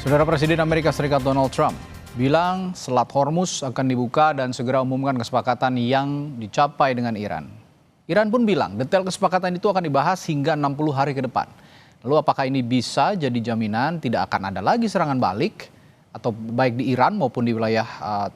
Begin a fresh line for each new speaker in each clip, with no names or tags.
Saudara Presiden Amerika Serikat Donald Trump bilang Selat Hormuz akan dibuka dan segera umumkan kesepakatan yang dicapai dengan Iran. Iran pun bilang detail kesepakatan itu akan dibahas hingga 60 hari ke depan. Lalu apakah ini bisa jadi jaminan tidak akan ada lagi serangan balik atau baik di Iran maupun di wilayah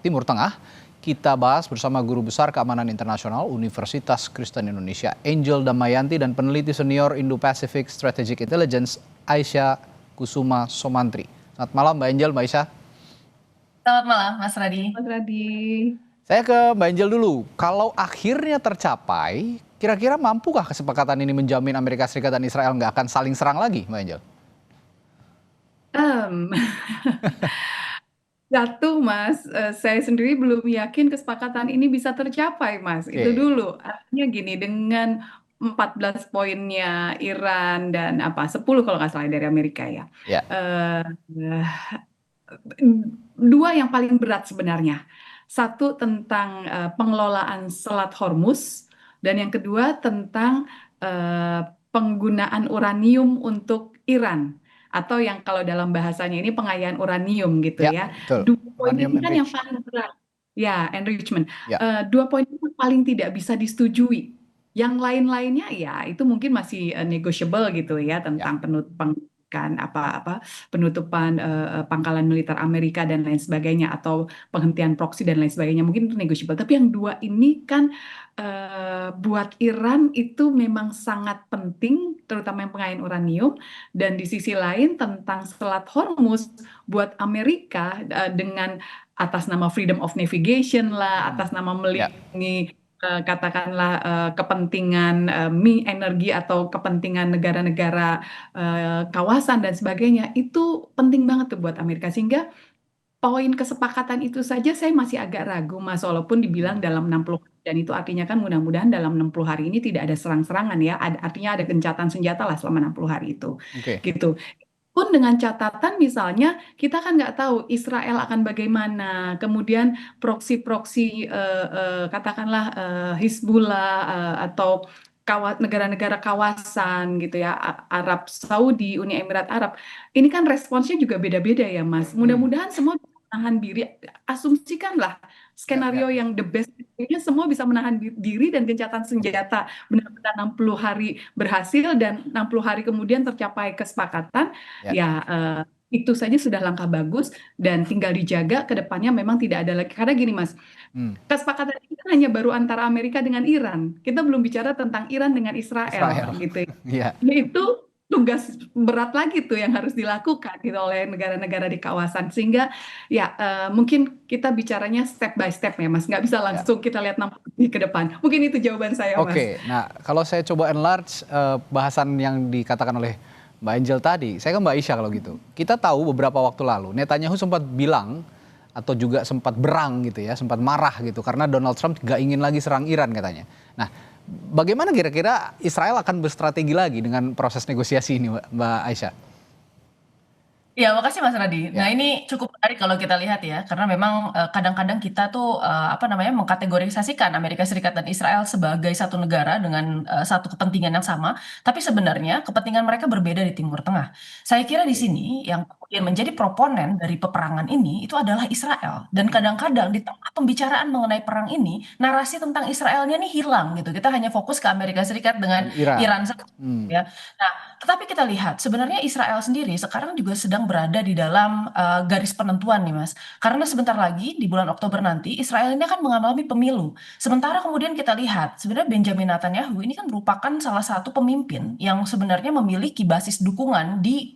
Timur Tengah? Kita bahas bersama Guru Besar Keamanan Internasional Universitas Kristen Indonesia Angel Damayanti dan peneliti senior Indo-Pacific Strategic Intelligence Aisyah Kusuma Somantri. Selamat malam Mbak Angel, Mbak Aisyah.
Selamat malam Mas Radi.
Mas Radi.
Saya ke Mbak Angel dulu. Kalau akhirnya tercapai, kira-kira mampukah kesepakatan ini menjamin Amerika Serikat dan Israel nggak akan saling serang lagi, Mbak Angel?
Jatuh Mas, saya sendiri belum yakin kesepakatan ini bisa tercapai Mas. Itu dulu. Artinya gini, dengan 14 poinnya Iran dan 10 kalau nggak salah dari Amerika ya.
Ya.
Dua yang paling berat sebenarnya. Satu tentang pengelolaan Selat Hormuz dan yang kedua tentang penggunaan uranium untuk Iran. Atau yang kalau dalam bahasanya ini pengayaan uranium gitu ya.
Betul.
Dua poin
Uranium
ini kan yang paling berat. Ya, enrichment. Dua poin itu paling tidak bisa disetujui. Yang lain-lainnya ya itu mungkin masih negotiable gitu ya, tentang penutupan pangkalan militer Amerika dan lain sebagainya, atau penghentian proksi dan lain sebagainya, mungkin itu negotiable. Tapi yang dua ini kan buat Iran itu memang sangat penting, terutama yang pengayaan uranium. Dan di sisi lain tentang Selat Hormuz buat Amerika dengan atas nama freedom of navigation lah, atas nama melindungi katakanlah kepentingan energi atau kepentingan negara-negara kawasan dan sebagainya, itu penting banget tuh buat Amerika. Sehingga poin kesepakatan itu saja saya masih agak ragu Mas, walaupun dibilang dalam 60 hari, dan itu artinya kan mudah-mudahan dalam 60 hari ini tidak ada serang-serangan ya, artinya ada gencatan senjata lah selama 60 hari itu. Gitu. Pun dengan catatan misalnya kita kan nggak tahu Israel akan bagaimana, kemudian proksi-proksi katakanlah Hizbullah atau negara-negara kawasan gitu ya, Arab Saudi, Uni Emirat Arab, ini kan responsnya juga beda-beda ya Mas. Mudah-mudahan semua bisa menahan diri, asumsikanlah skenario yang the best, semua bisa menahan diri dan gencatan senjata benar-benar 60 hari berhasil dan 60 hari kemudian tercapai kesepakatan, itu saja sudah langkah bagus dan tinggal dijaga ke depannya memang tidak ada lagi. Karena gini Mas, kesepakatan ini kan hanya baru antara Amerika dengan Iran. Kita belum bicara tentang Iran dengan Israel. Gitu ya. Itu tugas berat lagi tuh yang harus dilakukan gitu oleh negara-negara di kawasan. Sehingga ya mungkin kita bicaranya step by step ya Mas, nggak bisa langsung kita lihat 60 hari ke depan. Mungkin itu jawaban saya Mas.
Oke, nah kalau saya coba enlarge bahasan yang dikatakan oleh Mbak Angel tadi, saya ke Mbak Aisyah kalau gitu. Kita tahu beberapa waktu lalu Netanyahu sempat bilang atau juga sempat berang gitu ya, sempat marah gitu karena Donald Trump nggak ingin lagi serang Iran katanya. Nah, bagaimana kira-kira Israel akan berstrategi lagi dengan proses negosiasi ini, Mbak Aisyah?
Ya, makasih Mas Radi. Nah, ini cukup menarik kalau kita lihat ya, karena memang kadang-kadang kita tuh mengkategorisasikan Amerika Serikat dan Israel sebagai satu negara dengan satu kepentingan yang sama, tapi sebenarnya kepentingan mereka berbeda di Timur Tengah. Saya kira di sini yang kemudian menjadi proponen dari peperangan ini itu adalah Israel. Dan kadang-kadang di tengah pembicaraan mengenai perang ini, narasi tentang Israelnya nih hilang gitu. Kita hanya fokus ke Amerika Serikat dengan Iran saja. Ya. Nah, tetapi kita lihat sebenarnya Israel sendiri sekarang juga sedang berada di dalam garis penentuan nih Mas. Karena sebentar lagi di bulan Oktober nanti Israel ini akan mengalami pemilu. Sementara kemudian kita lihat sebenarnya Benjamin Netanyahu ini kan merupakan salah satu pemimpin yang sebenarnya memiliki basis dukungan di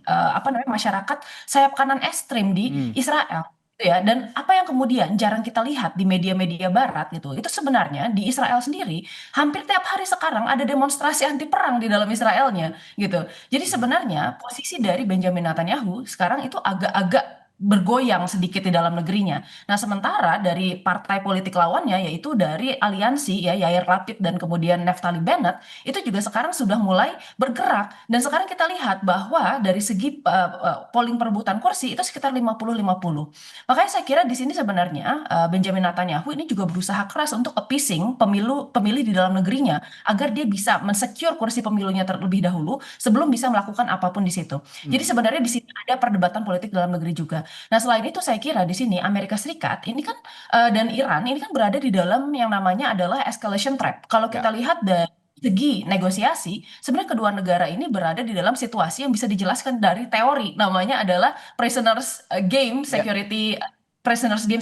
masyarakat sayap kanan ekstrim di Israel. Ya, dan apa yang kemudian jarang kita lihat di media-media barat gitu, itu sebenarnya di Israel sendiri hampir tiap hari sekarang ada demonstrasi anti perang di dalam Israelnya gitu. Jadi sebenarnya posisi dari Benjamin Netanyahu sekarang itu agak-agak bergoyang sedikit di dalam negerinya. Nah, sementara dari partai politik lawannya yaitu dari aliansi ya Yair Lapid dan kemudian Naftali Bennett itu juga sekarang sudah mulai bergerak, dan sekarang kita lihat bahwa dari segi polling perebutan kursi itu sekitar 50-50. Makanya saya kira di sini sebenarnya Benjamin Netanyahu ini juga berusaha keras untuk appeasing pemilih di dalam negerinya agar dia bisa mensecure kursi pemilunya terlebih dahulu sebelum bisa melakukan apapun di situ. Jadi sebenarnya di sini ada perdebatan politik dalam negeri juga. Nah, selain itu saya kira di sini Amerika Serikat ini kan dan Iran ini kan berada di dalam yang namanya adalah escalation trap. Kalau
Ya,
kita lihat dari segi negosiasi, sebenarnya kedua negara ini berada di dalam situasi yang bisa dijelaskan dari teori, namanya adalah
ya,
prisoners game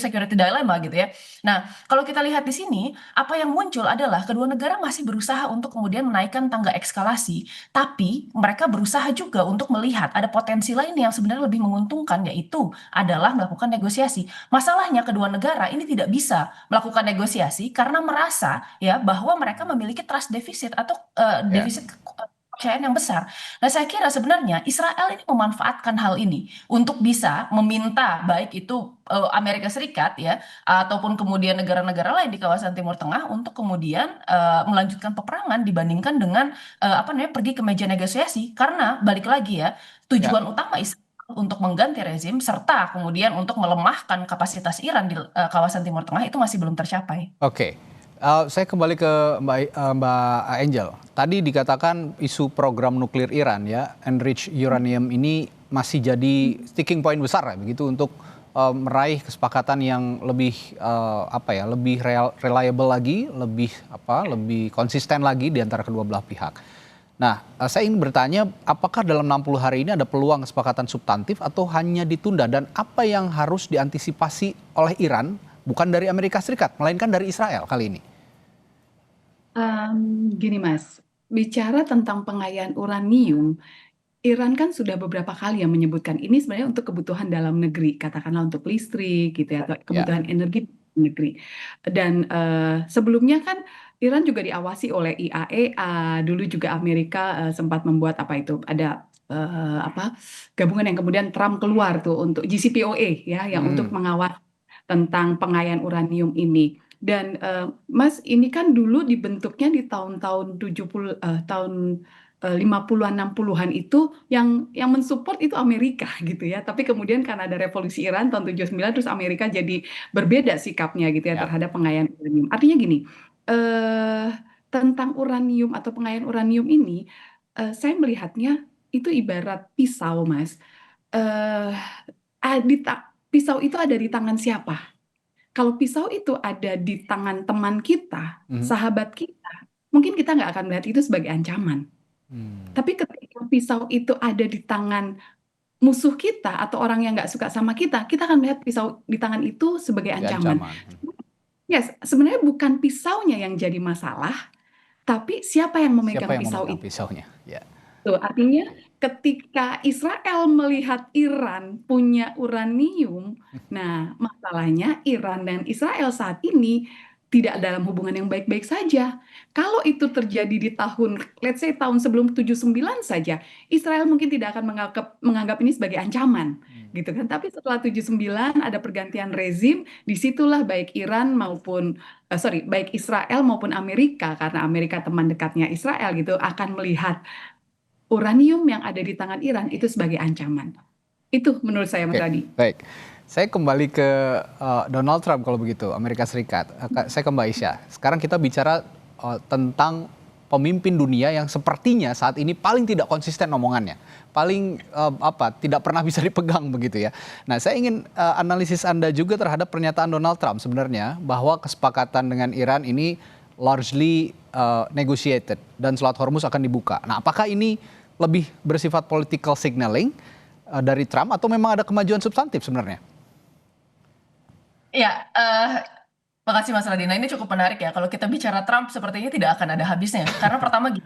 security dilemma gitu ya. Nah, kalau kita lihat di sini, apa yang muncul adalah kedua negara masih berusaha untuk kemudian menaikkan tangga eskalasi, tapi mereka berusaha juga untuk melihat ada potensi lain yang sebenarnya lebih menguntungkan, yaitu adalah melakukan negosiasi. Masalahnya kedua negara ini tidak bisa melakukan negosiasi karena merasa ya bahwa mereka memiliki trust deficit atau
ya.
defisit kepercayaan yang besar. Nah, saya kira sebenarnya Israel ini memanfaatkan hal ini untuk bisa meminta baik itu Amerika Serikat ya ataupun kemudian negara-negara lain di kawasan Timur Tengah untuk kemudian melanjutkan peperangan dibandingkan dengan apa namanya pergi ke meja negosiasi karena balik lagi ya
Ya.
tujuan utama Israel untuk mengganti rezim serta kemudian untuk melemahkan kapasitas Iran di kawasan Timur Tengah itu masih belum tercapai.
Oke. Saya kembali ke Mbak Angel. Tadi dikatakan isu program nuklir Iran ya, enriched uranium ini masih jadi sticking point besar ya, begitu untuk meraih kesepakatan yang lebih lebih reliable lagi, lebih konsisten lagi di antara kedua belah pihak. Nah, saya ingin bertanya, apakah dalam 60 hari ini ada peluang kesepakatan substantif atau hanya ditunda, dan apa yang harus diantisipasi oleh Iran, bukan dari Amerika Serikat, melainkan dari Israel kali ini?
Gini Mas, bicara tentang pengayaan uranium, Iran kan sudah beberapa kali yang menyebutkan ini sebenarnya untuk kebutuhan dalam negeri, katakanlah untuk listrik gitu ya, atau
Ya.
kebutuhan energi dalam negeri. Dan sebelumnya kan Iran juga diawasi oleh IAEA, dulu juga Amerika sempat membuat apa itu, ada gabungan yang kemudian Trump keluar tuh untuk JCPOA ya, yang untuk mengawasi tentang pengayaan uranium ini. Dan Mas, ini kan dulu dibentuknya di tahun-tahun 70 tahun 50-an 60-an itu yang mensupport itu Amerika gitu ya. Tapi kemudian karena ada revolusi Iran tahun 79 terus Amerika jadi berbeda sikapnya gitu ya
Ya.
terhadap pengayaan uranium. Artinya gini, eh tentang uranium atau pengayaan uranium ini saya melihatnya itu ibarat pisau, Mas. Eh pisau itu ada di tangan siapa? Kalau pisau itu ada di tangan teman kita,
Mhm.
sahabat kita, mungkin kita nggak akan melihat itu sebagai ancaman.
Hmm.
Tapi ketika pisau itu ada di tangan musuh kita atau orang yang nggak suka sama kita akan melihat pisau di tangan itu sebagai
Jadi
ancaman.
ancaman.
Yes, sebenarnya bukan pisaunya yang jadi masalah, tapi siapa yang
Siapa
memegang
yang
pisau
memegang
itu.
pisaunya? Ya.
Tuh, artinya ketika Israel melihat Iran punya uranium, nah masalahnya Iran dan Israel saat ini tidak dalam hubungan yang baik-baik saja. Kalau itu terjadi di tahun, let's say tahun sebelum 79 saja, Israel mungkin tidak akan menganggap ini sebagai ancaman, gitu kan. Tapi setelah 79 ada pergantian rezim, disitulah baik Iran maupun baik Israel maupun Amerika, karena Amerika teman dekatnya Israel gitu, akan melihat uranium yang ada di tangan Iran itu sebagai ancaman. Itu menurut saya, Mas
Oke,
Radi.
baik. Saya kembali ke Donald Trump kalau begitu, Amerika Serikat. Saya ke Mbak Isya. Sekarang kita bicara tentang pemimpin dunia yang sepertinya saat ini paling tidak konsisten omongannya, paling tidak pernah bisa dipegang begitu ya. Nah, saya ingin analisis Anda juga terhadap pernyataan Donald Trump sebenarnya bahwa kesepakatan dengan Iran ini largely negotiated dan Selat Hormuz akan dibuka. Nah, apakah ini lebih bersifat political signaling dari Trump atau memang ada kemajuan substantif sebenarnya?
Ya, makasih Mas Radina. Ini cukup menarik ya. Kalau kita bicara Trump, sepertinya tidak akan ada habisnya. Karena pertama gini,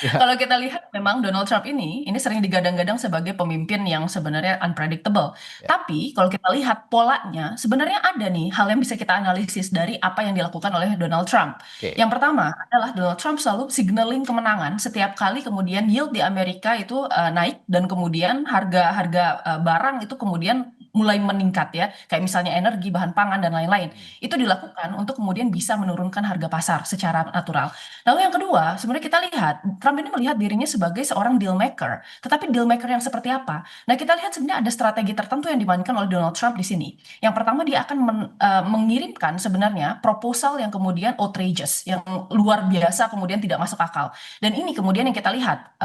Ya,
kalau kita lihat memang Donald Trump ini sering digadang-gadang sebagai pemimpin yang sebenarnya unpredictable.
ya,
Tapi kalau kita lihat polanya, sebenarnya ada nih hal yang bisa kita analisis dari apa yang dilakukan oleh Donald Trump.
oke.
Yang pertama adalah Donald Trump selalu signaling kemenangan setiap kali kemudian yield di Amerika itu naik dan kemudian harga-harga barang itu kemudian mulai meningkat ya, kayak misalnya energi, bahan pangan dan lain-lain. Itu dilakukan untuk kemudian bisa menurunkan harga pasar secara natural. Lalu yang kedua, sebenarnya kita lihat Trump ini melihat dirinya sebagai seorang deal maker. Tetapi deal maker yang seperti apa? Nah, kita lihat sebenarnya ada strategi tertentu yang dimainkan oleh Donald Trump di sini. Yang pertama, dia akan mengirimkan sebenarnya proposal yang kemudian outrageous, yang luar biasa kemudian tidak masuk akal. Dan ini kemudian yang kita lihat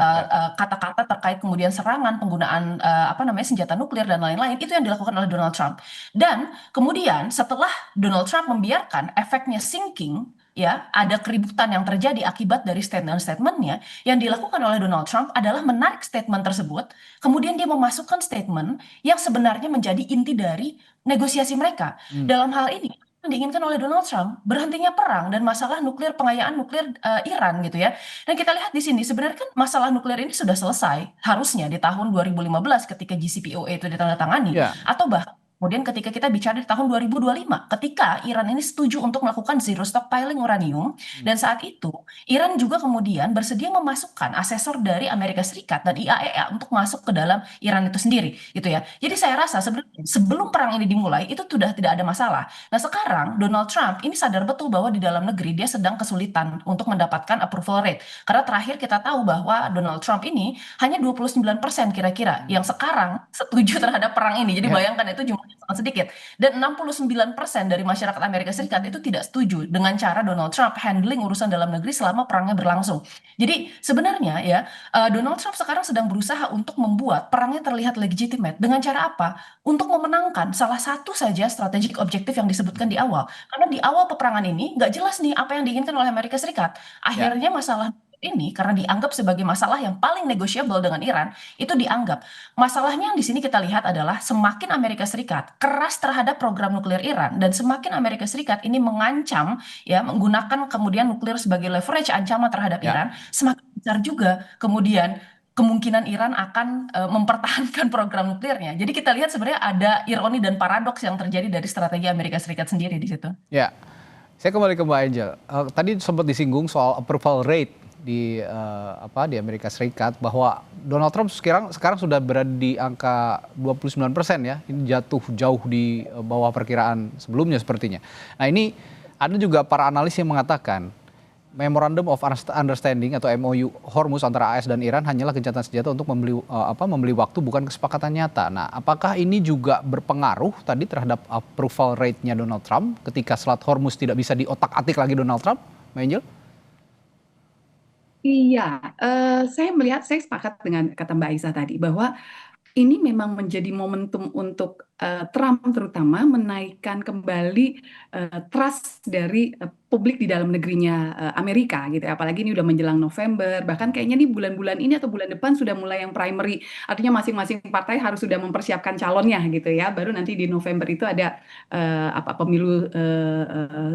kata-kata terkait kemudian serangan penggunaan apa namanya senjata nuklir dan lain-lain itu yang dilakukan oleh Donald Trump. Dan kemudian setelah Donald Trump membiarkan efeknya sinking, ya ada keributan yang terjadi akibat dari statement-statementnya, yang dilakukan oleh Donald Trump adalah menarik statement tersebut, kemudian dia memasukkan statement yang sebenarnya menjadi inti dari negosiasi mereka. Dalam hal ini yang diinginkan oleh Donald Trump berhentinya perang dan masalah nuklir, pengayaan nuklir Iran gitu ya. Dan kita lihat di sini sebenarnya kan masalah nuklir ini sudah selesai harusnya di tahun 2015 ketika JCPOA itu ditandatangani,
Ya,
atau bahkan kemudian ketika kita bicara di tahun 2025 ketika Iran ini setuju untuk melakukan zero stockpiling uranium, dan saat itu Iran juga kemudian bersedia memasukkan asesor dari Amerika Serikat dan IAEA untuk masuk ke dalam Iran itu sendiri gitu ya. Jadi saya rasa sebenarnya sebelum perang ini dimulai itu sudah tidak ada masalah. Nah, sekarang Donald Trump ini sadar betul bahwa di dalam negeri dia sedang kesulitan untuk mendapatkan approval rate. Karena terakhir kita tahu bahwa Donald Trump ini hanya 29% kira-kira yang sekarang setuju terhadap perang ini. Jadi
ya.
bayangkan itu jumlahnya sangat sedikit. Dan 69% dari masyarakat Amerika Serikat itu tidak setuju dengan cara Donald Trump handling urusan dalam negeri selama perangnya berlangsung. Jadi sebenarnya ya Donald Trump sekarang sedang berusaha untuk membuat perangnya terlihat legitimate. Dengan cara apa? Untuk memenangkan salah satu saja strategic objektif yang disebutkan di awal. Karena di awal peperangan ini nggak jelas nih apa yang diinginkan oleh Amerika Serikat.
Ya.
Akhirnya masalah ini karena dianggap sebagai masalah yang paling negotiable dengan Iran, itu dianggap. Masalahnya yang di sini kita lihat adalah semakin Amerika Serikat keras terhadap program nuklir Iran dan semakin Amerika Serikat ini mengancam ya menggunakan kemudian nuklir sebagai leverage ancaman terhadap
Ya.
Iran, semakin besar juga kemudian kemungkinan Iran akan mempertahankan program nuklirnya. Jadi kita lihat sebenarnya ada ironi dan paradoks yang terjadi dari strategi Amerika Serikat sendiri di situ.
Ya, saya kembali ke Mbak Angel. Tadi sempat disinggung soal approval rate di di Amerika Serikat, bahwa Donald Trump sekarang sudah berada di angka 29% ya. Ini jatuh jauh di bawah perkiraan sebelumnya sepertinya. Nah, ini ada juga para analis yang mengatakan Memorandum of Understanding atau MOU Hormuz antara AS dan Iran hanyalah gencatan senjata untuk membeli waktu, bukan kesepakatan nyata. Nah, apakah ini juga berpengaruh tadi terhadap approval rate-nya Donald Trump ketika Selat Hormuz tidak bisa diotak-atik lagi Donald Trump, Mbak Angel?
Iya, saya sepakat dengan kata Mbak Aisyah tadi bahwa ini memang menjadi momentum untuk Trump terutama menaikkan kembali trust dari publik di dalam negerinya Amerika gitu ya. Apalagi ini udah menjelang November, bahkan kayaknya nih bulan-bulan ini atau bulan depan sudah mulai yang primary. Artinya masing-masing partai harus sudah mempersiapkan calonnya gitu ya. Baru nanti di November itu ada pemilu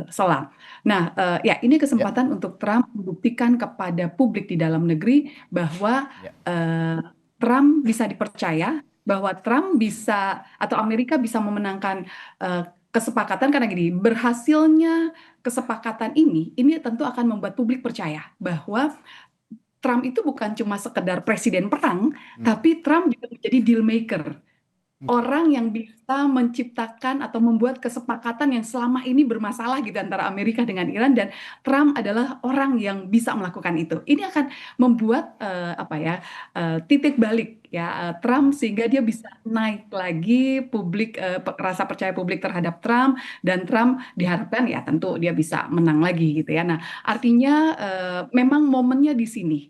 selang. Nah, ya ini
Ya.
kesempatan untuk Trump membuktikan kepada publik di dalam negeri bahwa
Ya.
Trump bisa dipercaya, bahwa Trump bisa atau Amerika bisa memenangkan kesepakatan, karena gini, berhasilnya kesepakatan ini tentu akan membuat publik percaya bahwa Trump itu bukan cuma sekedar presiden perang, tapi Trump juga menjadi deal maker. Orang yang bisa menciptakan atau membuat kesepakatan yang selama ini bermasalah gitu antara Amerika dengan Iran, dan Trump adalah orang yang bisa melakukan itu. Ini akan membuat titik balik ya Trump, sehingga dia bisa naik lagi publik, rasa percaya publik terhadap Trump, dan Trump diharapkan ya tentu dia bisa menang lagi gitu ya. Nah, artinya memang momennya di sini.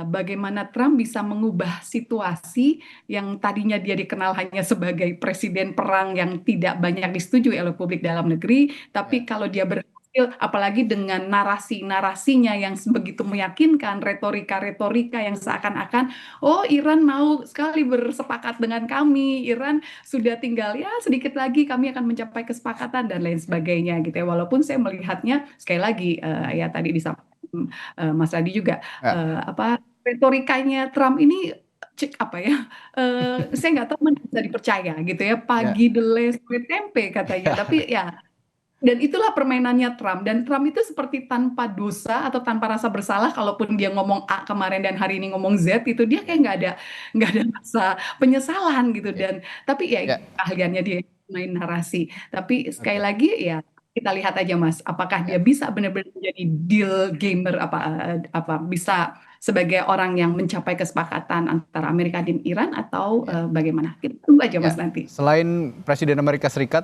Bagaimana Trump bisa mengubah situasi yang tadinya dia dikenal hanya sebagai presiden perang yang tidak banyak disetujui oleh publik dalam negeri, tapi kalau dia berhasil, apalagi dengan narasi-narasinya yang begitu meyakinkan, retorika-retorika yang seakan-akan, oh Iran mau sekali bersepakat dengan kami, Iran sudah tinggal ya sedikit lagi kami akan mencapai kesepakatan dan lain sebagainya gitu ya. Walaupun saya melihatnya sekali lagi ya tadi disampaikan Mas Radi juga
Ya.
retorikanya Trump ini saya nggak tahu mana bisa dipercaya gitu ya,
Ya.
pagi delay sore tempe katanya, tapi ya Dan itulah permainannya Trump. Dan Trump itu seperti tanpa dosa atau tanpa rasa bersalah, kalaupun dia ngomong A kemarin dan hari ini ngomong Z, itu dia kayak nggak ada rasa penyesalan gitu.
Ya,
Dan tapi ya itu
ya,
keahliannya dia main narasi. Tapi sekali
oke.
lagi ya kita lihat aja Mas, apakah
Ya,
dia bisa benar-benar menjadi deal gamer, apa bisa sebagai orang yang mencapai kesepakatan antara Amerika dan Iran, atau
ya,
bagaimana? Kita tunggu aja
ya.
Mas nanti.
Selain Presiden Amerika Serikat,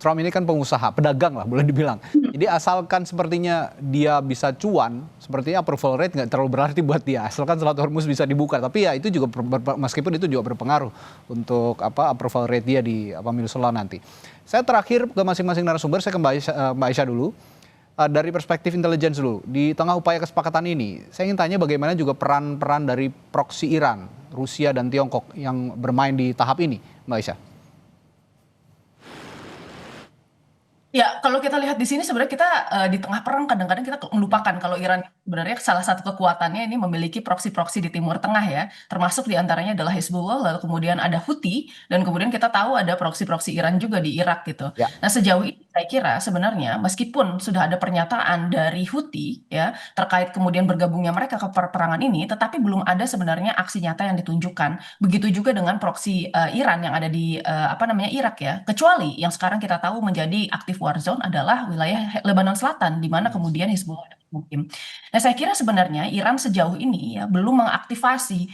Trump ini kan pengusaha, pedagang lah boleh dibilang. Jadi asalkan sepertinya dia bisa cuan, sepertinya approval rate nggak terlalu berarti buat dia. Asalkan Selat Hormuz bisa dibuka. Tapi ya itu juga meskipun itu juga berpengaruh untuk approval rate dia di pemilu nanti. Saya terakhir ke masing-masing narasumber, saya ke Mbak Aisyah dulu. Dari perspektif intelligence dulu, di tengah upaya kesepakatan ini, saya ingin tanya bagaimana juga peran-peran dari proksi Iran, Rusia dan Tiongkok yang bermain di tahap ini, Mbak Aisyah.
Ya, kalau kita lihat di sini sebenarnya kita di tengah perang kadang-kadang kita melupakan kalau Iran sebenarnya salah satu kekuatannya ini memiliki proksi-proksi di Timur Tengah ya, termasuk diantaranya adalah Hezbollah, lalu kemudian ada Houthi, dan kemudian kita tahu ada proksi-proksi Iran juga di Irak gitu.
Ya,
Nah sejauh ini saya kira sebenarnya meskipun sudah ada pernyataan dari Houthi ya terkait kemudian bergabungnya mereka ke perperangan ini, tetapi belum ada sebenarnya aksi nyata yang ditunjukkan. Begitu juga dengan proksi Iran yang ada di apa namanya Irak ya, kecuali yang sekarang kita tahu menjadi aktif war zone adalah wilayah Lebanon Selatan, di mana kemudian Hizbullah ada bermukim. Nah, saya kira sebenarnya Iran sejauh ini ya belum mengaktifasi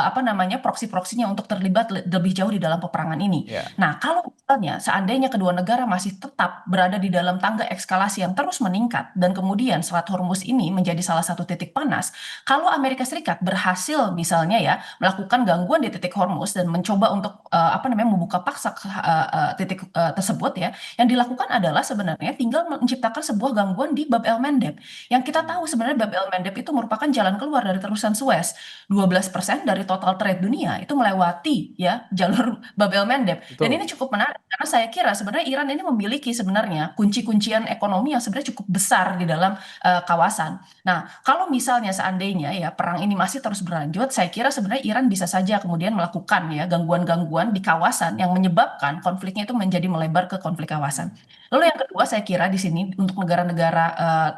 apa namanya proksi-proksinya untuk terlibat lebih jauh di dalam peperangan ini.
ya,
Nah, kalau misalnya seandainya kedua negara masih tetap berada di dalam tangga eskalasi yang terus meningkat dan kemudian Selat Hormuz ini menjadi salah satu titik panas, kalau Amerika Serikat berhasil misalnya ya melakukan gangguan di titik Hormuz dan mencoba untuk apa namanya membuka paksa titik tersebut ya, yang dilakukan adalah sebenarnya tinggal menciptakan sebuah gangguan di Bab el Mandeb. Yang kita tahu sebenarnya Bab el Mandeb itu merupakan jalan keluar dari terusan Suez. 12% dari total trade dunia itu melewati ya jalur Bab el Mandeb. Dan
betul.
ini cukup menarik karena saya kira sebenarnya Iran ini memiliki sebenarnya kunci-kuncian ekonomi yang sebenarnya cukup besar di dalam kawasan. Nah, kalau misalnya seandainya ya perang ini masih terus berlanjut, saya kira sebenarnya Iran bisa saja kemudian melakukan ya gangguan-gangguan di kawasan yang menyebabkan konfliknya itu menjadi melebar ke konflik kawasan. Lalu yang kedua saya kira di sini untuk negara-negara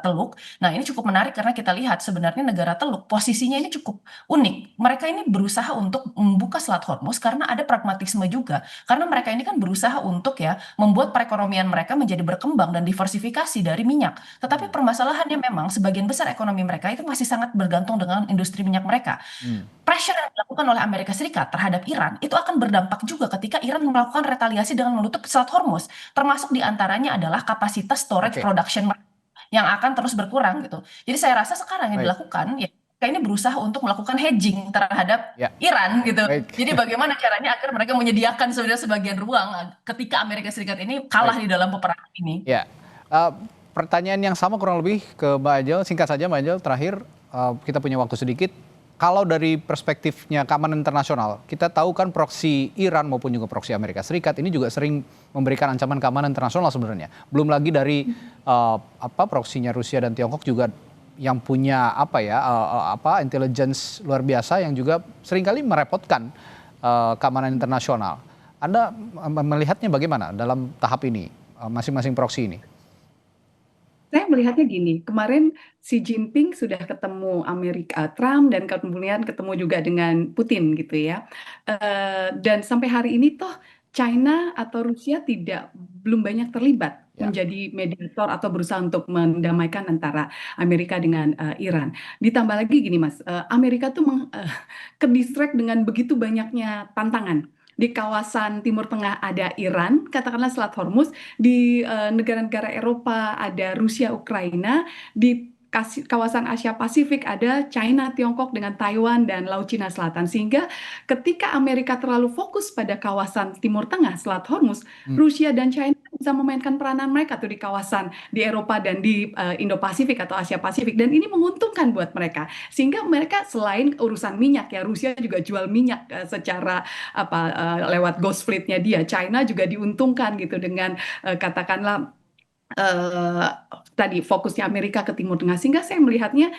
Teluk, nah ini cukup menarik karena kita lihat sebenarnya negara Teluk posisinya ini cukup unik. Mereka ini berusaha untuk membuka Selat Hormuz karena ada pragmatisme juga. Karena mereka ini kan berusaha untuk ya membuat perekonomian mereka menjadi berkembang dan diversifikasi dari minyak. Tetapi permasalahannya memang sebagian besar ekonomi mereka itu masih sangat bergantung dengan industri minyak mereka.
Hmm.
Pressure yang dilakukan oleh Amerika Serikat terhadap Iran itu akan berdampak juga ketika Iran melakukan retaliasi dengan menutup Selat Hormuz. Termasuk diantaranya adalah kapasitas storage
Oke,
production mereka yang akan terus berkurang gitu. Jadi saya rasa sekarang yang
baik.
dilakukan ya mereka ini berusaha untuk melakukan hedging terhadap
Ya,
Iran gitu.
baik.
Jadi bagaimana caranya agar mereka menyediakan sebenarnya sebagian ruang ketika Amerika Serikat ini kalah
Baik.
di dalam peperangan ini.
Ya, Eh, pertanyaan yang sama kurang lebih ke Mbak Ajel. Singkat saja Mbak Ajel, terakhir kita punya waktu sedikit. Kalau dari perspektifnya keamanan internasional, kita tahu kan proksi Iran maupun juga proksi Amerika Serikat ini juga sering memberikan ancaman keamanan internasional sebenarnya. Belum lagi dari proksinya Rusia dan Tiongkok juga yang punya intelligence luar biasa yang juga seringkali merepotkan keamanan internasional. Anda melihatnya bagaimana dalam tahap ini masing-masing proksi ini?
Saya melihatnya gini, kemarin Xi Jinping sudah ketemu Trump, dan kemudian ketemu juga dengan Putin gitu ya. Dan sampai hari ini toh China atau Rusia belum banyak terlibat
Ya,
menjadi mediator atau berusaha untuk mendamaikan antara Amerika dengan Iran. Ditambah lagi gini Mas, Amerika tuh ke-distract dengan begitu banyaknya tantangan. Di kawasan Timur Tengah ada Iran, katakanlah Selat Hormuz, di negara-negara Eropa ada Rusia, Ukraina, di kawasan Asia Pasifik ada China, Tiongkok dengan Taiwan dan Laut Cina Selatan. Sehingga ketika Amerika terlalu fokus pada kawasan Timur Tengah, Selat Hormuz,
hmm,
Rusia dan China bisa memainkan peranan mereka tuh di kawasan di Eropa dan di Indo-Pasifik atau Asia Pasifik, dan ini menguntungkan buat mereka. Sehingga mereka selain urusan minyak ya, Rusia juga jual minyak secara lewat Ghost Fleet-nya dia. China juga diuntungkan gitu dengan katakanlah eh, tadi fokusnya Amerika ke Timur Tengah, sehingga saya melihatnya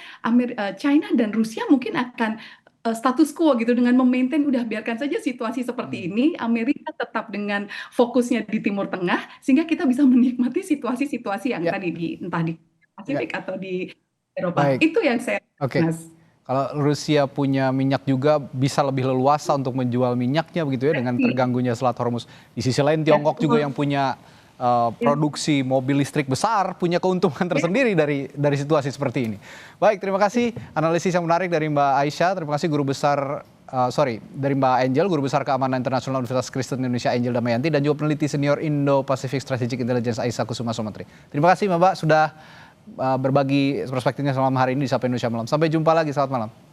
China dan Rusia mungkin akan status quo gitu, dengan memaintain udah biarkan saja situasi seperti ini, Amerika tetap dengan fokusnya di Timur Tengah, sehingga kita bisa menikmati situasi-situasi yang
Ya,
tadi entah di
ya,
Pasifik atau di Eropa.
baik.
Itu yang saya,
Oke.
Mas.
Kalau Rusia punya minyak juga bisa lebih leluasa untuk menjual minyaknya begitu ya dengan terganggunya Selat Hormuz. Di sisi lain Tiongkok juga yang punya produksi mobil listrik besar punya keuntungan tersendiri dari situasi seperti ini. Baik, terima kasih analisis yang menarik dari Mbak Aisyah. Terima kasih dari Mbak Angel, Guru Besar Keamanan Internasional Universitas Kristen Indonesia Angel Damayanti, dan juga peneliti senior Indo-Pacific Strategic Intelligence Aisyah Kusuma Somatri. Terima kasih Mbak sudah berbagi perspektifnya malam hari ini di Sapa Indonesia Malam. Sampai jumpa lagi, selamat malam.